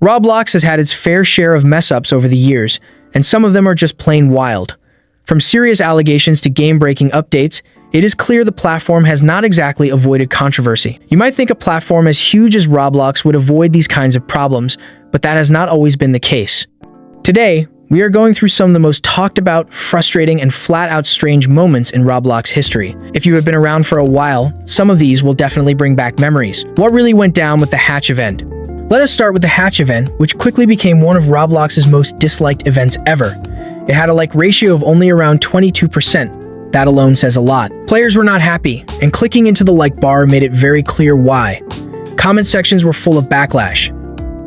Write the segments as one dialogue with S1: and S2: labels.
S1: Roblox has had its fair share of mess-ups over the years, and some of them are just plain wild. From serious allegations to game-breaking updates, it is clear the platform has not exactly avoided controversy. You might think a platform as huge as Roblox would avoid these kinds of problems, but that has not always been the case. Today, we are going through some of the most talked about, frustrating, and flat-out strange moments in Roblox history. If you have been around for a while, some of these will definitely bring back memories. What really went down with the Hatch event? Let us start with the Hatch event, which quickly became one of Roblox's most disliked events ever. It had a like ratio of only around 22%. That alone says a lot. Players were not happy, and clicking into the like bar made it very clear why. Comment sections were full of backlash.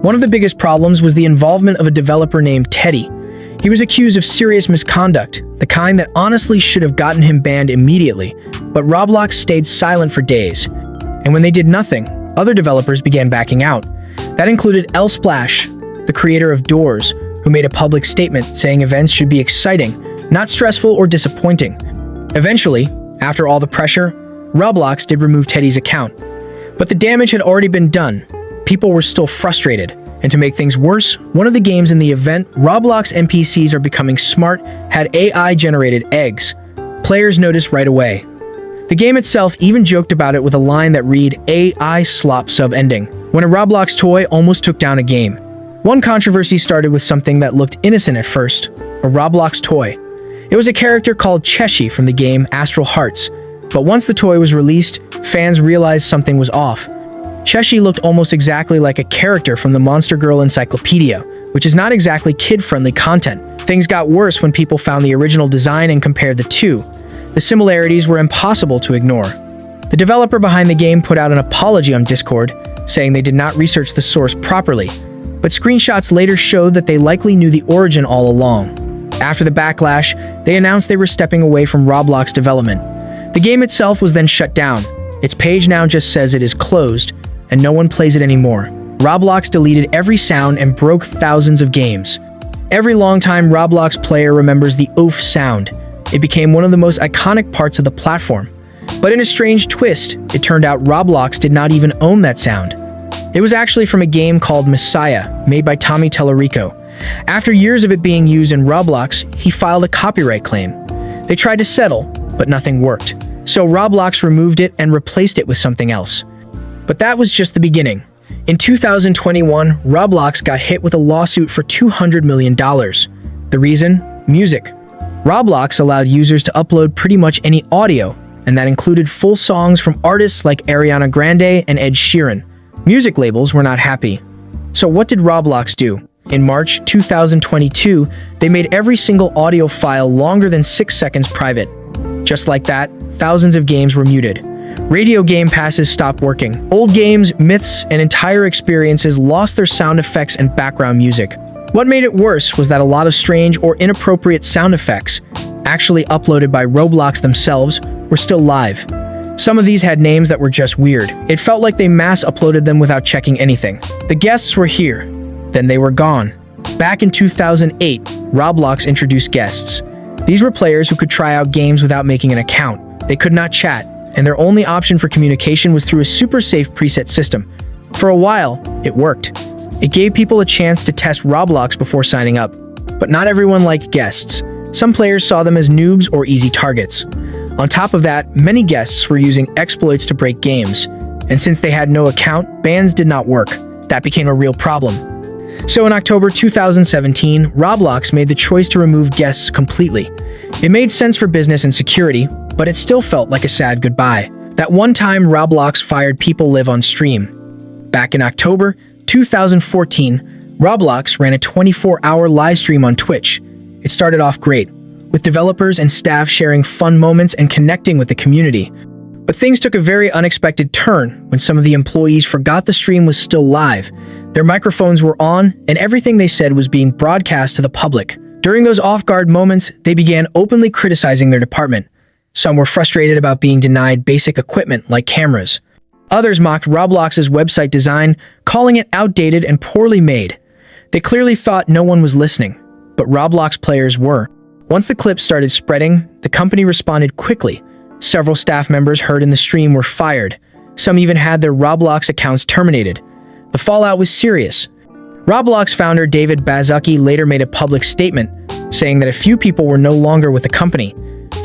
S1: One of the biggest problems was the involvement of a developer named Teddy. He was accused of serious misconduct, the kind that honestly should have gotten him banned immediately, but Roblox stayed silent for days. And when they did nothing, other developers began backing out. That included Splash, the creator of Doors, who made a public statement saying events should be exciting, not stressful or disappointing. Eventually, after all the pressure, Roblox did remove Teddy's account. But the damage had already been done. People were still frustrated. And to make things worse, one of the games in the event, Roblox NPCs are becoming smart, had AI-generated eggs. Players noticed right away. The game itself even joked about it with a line that read, AI slop sub-ending, when a Roblox toy almost took down a game. One controversy started with something that looked innocent at first, a Roblox toy. It was a character called Cheshi from the game Astral Hearts, but once the toy was released, fans realized something was off. Cheshi looked almost exactly like a character from the Monster Girl Encyclopedia, which is not exactly kid-friendly content. Things got worse when people found the original design and compared the two. The similarities were impossible to ignore. The developer behind the game put out an apology on Discord, saying they did not research the source properly, but screenshots later showed that they likely knew the origin all along. After the backlash, they announced they were stepping away from Roblox development. The game itself was then shut down. Its page now just says it is closed, and no one plays it anymore. Roblox deleted every sound and broke thousands of games. Every longtime Roblox player remembers the oof sound. It became one of the most iconic parts of the platform. But in a strange twist, it turned out Roblox did not even own that sound. It was actually from a game called Messiah, made by Tommy Tellerico. After years of it being used in Roblox, he filed a copyright claim. They tried to settle, but nothing worked. So Roblox removed it and replaced it with something else. But that was just the beginning. In 2021, Roblox got hit with a lawsuit for $200 million. The reason? Music. Roblox allowed users to upload pretty much any audio, and that included full songs from artists like Ariana Grande and Ed Sheeran. Music labels were not happy. So what did Roblox do? In March 2022, they made every single audio file longer than 6 seconds private. Just like that, thousands of games were muted. Radio game passes stopped working. Old games, myths, and entire experiences lost their sound effects and background music. What made it worse was that a lot of strange or inappropriate sound effects, actually uploaded by Roblox themselves, were still live. Some of these had names that were just weird. It felt like they mass uploaded them without checking anything. The guests were here, then they were gone. Back in 2008, Roblox introduced guests. These were players who could try out games without making an account. They could not chat, and their only option for communication was through a super safe preset system. For a while, it worked. It gave people a chance to test Roblox before signing up. But not everyone liked guests. Some players saw them as noobs or easy targets. On top of that, many guests were using exploits to break games. And since they had no account, bans did not work. That became a real problem. So in October 2017, Roblox made the choice to remove guests completely. It made sense for business and security, but it still felt like a sad goodbye. That one time Roblox fired people live on stream. Back in October 2014, Roblox ran a 24-hour live stream on Twitch. It started off great, with developers and staff sharing fun moments and connecting with the community. But things took a very unexpected turn when some of the employees forgot the stream was still live. Their microphones were on, and everything they said was being broadcast to the public. During those off-guard moments, they began openly criticizing their department. Some were frustrated about being denied basic equipment like cameras. Others mocked Roblox's website design, calling it outdated and poorly made. They clearly thought no one was listening, but Roblox players were. Once the clips started spreading, the company responded quickly. Several staff members heard in the stream were fired. Some even had their Roblox accounts terminated. The fallout was serious. Roblox founder David Baszucki later made a public statement, saying that a few people were no longer with the company.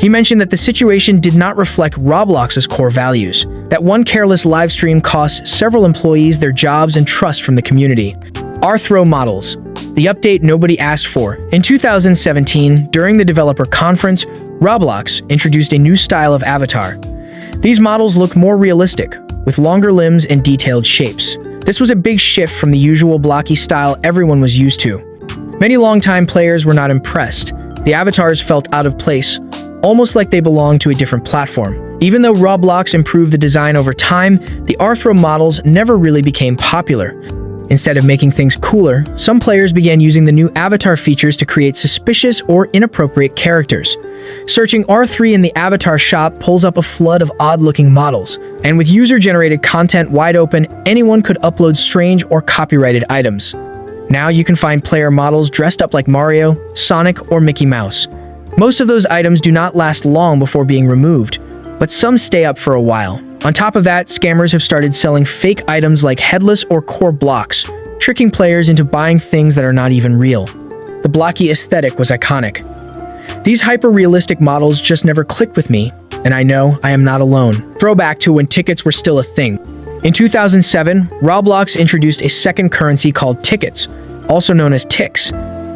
S1: He mentioned that the situation did not reflect Roblox's core values, that one careless live stream cost several employees their jobs and trust from the community. Arthro models, the update nobody asked for. In 2017, during the developer conference, Roblox introduced a new style of avatar. These models looked more realistic, with longer limbs and detailed shapes. This was a big shift from the usual blocky style everyone was used to. Many longtime players were not impressed. The avatars felt out of place, almost like they belonged to a different platform. Even though Roblox improved the design over time, the Arthro models never really became popular. Instead of making things cooler, some players began using the new avatar features to create suspicious or inappropriate characters. Searching R3 in the avatar shop pulls up a flood of odd-looking models, and with user-generated content wide open, anyone could upload strange or copyrighted items. Now you can find player models dressed up like Mario, Sonic, or Mickey Mouse. Most of those items do not last long before being removed, but some stay up for a while. On top of that, scammers have started selling fake items like headless or core blocks, tricking players into buying things that are not even real. The blocky aesthetic was iconic. These hyper-realistic models just never clicked with me, and I know I am not alone. Throwback to when tickets were still a thing. In 2007, Roblox introduced a second currency called tickets, also known as ticks.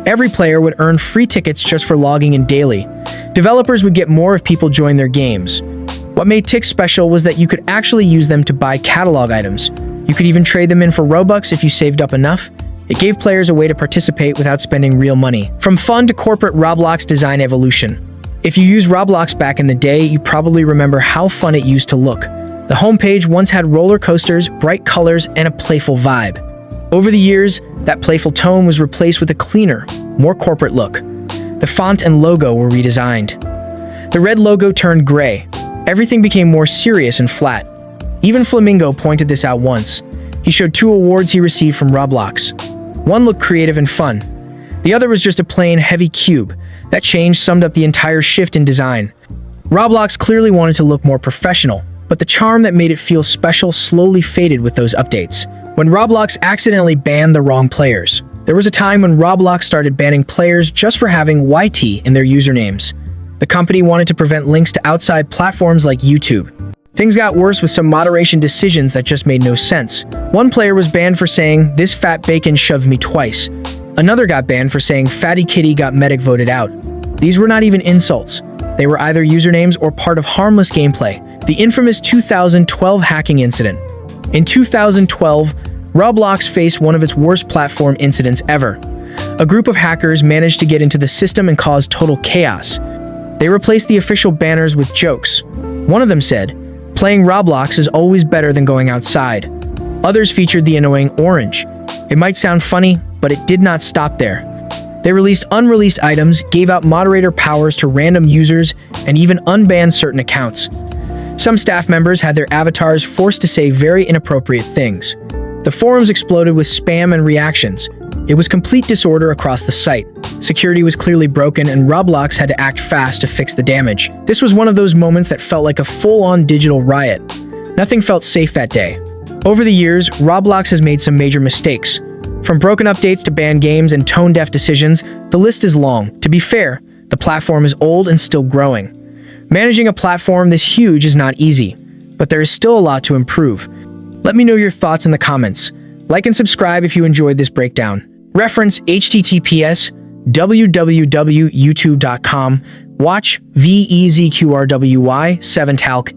S1: Every player would earn free tickets just for logging in daily. Developers would get more if people joined their games. What made ticks special was that you could actually use them to buy catalog items. You could even trade them in for Robux if you saved up enough. It gave players a way to participate without spending real money. From fun to corporate Roblox design evolution. If you used Roblox back in the day, you probably remember how fun it used to look. The homepage once had roller coasters, bright colors, and a playful vibe. Over the years, that playful tone was replaced with a cleaner, more corporate look. The font and logo were redesigned. The red logo turned gray. Everything became more serious and flat. Even Flamingo pointed this out once. He showed 2 awards he received from Roblox. One looked creative and fun. The other was just a plain, heavy cube. That change summed up the entire shift in design. Roblox clearly wanted to look more professional, but the charm that made it feel special slowly faded with those updates. When Roblox accidentally banned the wrong players. There was a time when Roblox started banning players just for having YT in their usernames. The company wanted to prevent links to outside platforms like YouTube. Things got worse with some moderation decisions that just made no sense. One player was banned for saying, "This fat bacon shoved me twice." Another got banned for saying, "Fatty kitty got medic voted out." These were not even insults. They were either usernames or part of harmless gameplay. The infamous 2012 hacking incident. In 2012, Roblox faced one of its worst platform incidents ever. A group of hackers managed to get into the system and cause total chaos. They replaced the official banners with jokes. One of them said, "Playing Roblox is always better than going outside." Others featured the annoying orange. It might sound funny, but it did not stop there. They released unreleased items, gave out moderator powers to random users, and even unbanned certain accounts. Some staff members had their avatars forced to say very inappropriate things. The forums exploded with spam and reactions. It was complete disorder across the site. Security was clearly broken, and Roblox had to act fast to fix the damage. This was one of those moments that felt like a full-on digital riot. Nothing felt safe that day. Over the years, Roblox has made some major mistakes. From broken updates to banned games and tone-deaf decisions, the list is long. To be fair, the platform is old and still growing. Managing a platform this huge is not easy, but there is still a lot to improve. Let me know your thoughts in the comments. Like and subscribe if you enjoyed this breakdown. Reference https://www.youtube.com. Watch VEZQRWY 7 talc.